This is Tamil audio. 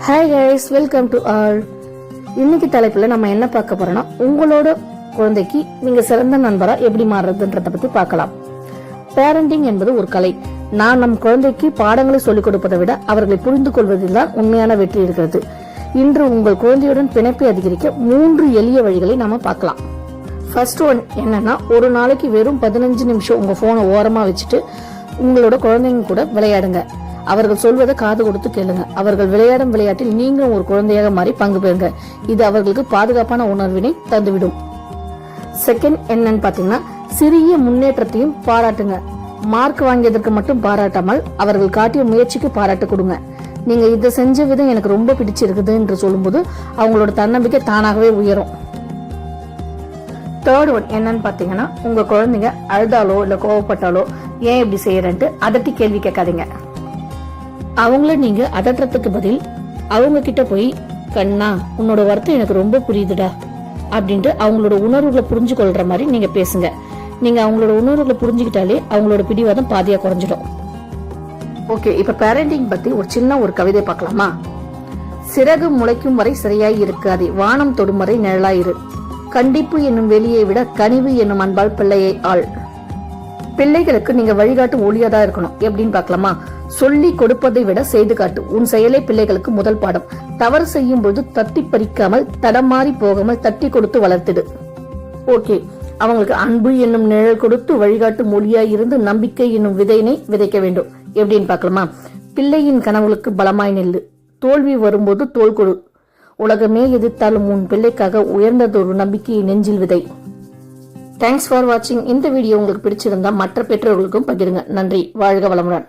Hi guys, welcome to all. இன்னைக்கு தலைப்புல நம்ம என்ன பார்க்க போறோம்னா, உங்களோட குழந்தைக்கு நீங்க சிறந்த நண்பரா எப்படி மாறுறதுன்றத பத்தி பார்க்கலாம். பேரண்டிங் என்பது ஒரு கலை. நம் குழந்தைக்கு பாடங்களை சொல்லிக் கொடுப்பதை விட அவர்களை புரிந்து கொள்வதில் தான் உண்மையான வெற்றி இருக்கிறது. இன்று உங்கள் குழந்தையுடன் பிணைப்பை அதிகரிக்க 3 எளிய வழிகளை நாம பார்க்கலாம். ஃபர்ஸ்ட் ஒன் என்னன்னா, ஒரு நாளைக்கு வெறும் 15 நிமிஷம் உங்க போனை ஓரமா வச்சுட்டு உங்களோட குழந்தைங்க கூட விளையாடுங்க. அவர்கள் சொல்வதை காது கொடுத்து கேளுங்க. அவர்கள் விளையாடும் விளையாட்டில் நீங்களும் ஒரு குழந்தையாக மாறி பங்கு பெறுங்க. இது அவர்களுக்கு பாதுகாப்பான உணர்வினை தந்துவிடும். செகண்ட் என்னன்னு பாத்தீங்கன்னா, சிறிய முன்னேற்றத்தையும் பாராட்டுங்க. மார்க் வாங்கியதற்கு மட்டும் பாராட்டாமல் அவர்கள் காட்டிய முயற்சிக்கு பாராட்டு கொடுங்க. நீங்க இதை செஞ்ச விதம் எனக்கு ரொம்ப பிடிச்சிருக்குது என்று சொல்லும்போது அவங்களோட தன்னம்பிக்கை தானாகவே உயரும். தேர்ட் ஒன் என்னன்னு பாத்தீங்கன்னா, உங்க குழந்தைங்க அழுதாலோ இல்ல கோவப்பட்டாலோ ஏன் இப்படி செய்யறேன்ட்டு அதட்டி கேள்வி கேட்காதீங்க. அவங்கள நீங்க அதட்டுறதுக்கு பதில் அவங்க கிட்ட போய், கண்ணா உன்னோட வருத்தம் எனக்கு ரொம்ப புரியுதுடா அப்படின்ட்டு அவங்களோட உணர்வுகளை புரிஞ்சு கொள்ற மாதிரி நீங்க பேசுங்க. நீங்க அவங்களோட உணர்வுகளை புரிஞ்சுக்கிட்டாலே அவங்களோட பிடிவாதம் பாதியா குறைஞ்சிடும். ஓகே, இப்ப பேரண்டிங் பத்தி ஒரு கவிதை பார்க்கலாமா? சிறகு முளைக்கும் வரை சிறையாய் இருக்காதே, வானம் தொடும் வரை நிழலாயிரு. கண்டிப்பு என்னும் வெளியை விட கனிவு என்னும் அன்பால் பிள்ளையை ஆள். பிள்ளைகளுக்கு நீங்க வழிகாட்டும் ஒளியாதான் இருக்கணும். எப்படின்னு பார்க்கலாமா? சொல்லி கொடுப்பதை விட செய்து காட்டு. உன் செயலே பிள்ளைகளுக்கு முதல் பாடம். தவறு செய்யும் போது தட்டி பறிக்காமல் தடமாறி போகாமல் தட்டி கொடுத்து வளர்த்திடு. ஓகே, அவங்களுக்கு அன்பு என்னும் நிழல் கொடுத்து வழிகாட்டும் மொழியாய் இருந்து நம்பிக்கை என்னும் விதையினை விதைக்க வேண்டும். எப்படின்னு பார்க்கலாமா? பிள்ளையின் கனவுகளுக்கு பலமாய் நெல்லு. தோல்வி வரும்போது தோல் கொடு. உலகமே எதிர்த்தாலும் உன் பிள்ளைக்காக உயர்ந்ததொரு நம்பிக்கையை நெஞ்சில் விதை. தேங்க்ஸ் ஃபார் வாட்சிங். இந்த வீடியோ உங்களுக்கு பிடிச்சிருந்தா மற்ற பெற்றோர்களுக்கும் பகிருங்க. நன்றி. வாழ்க வளமுடன்.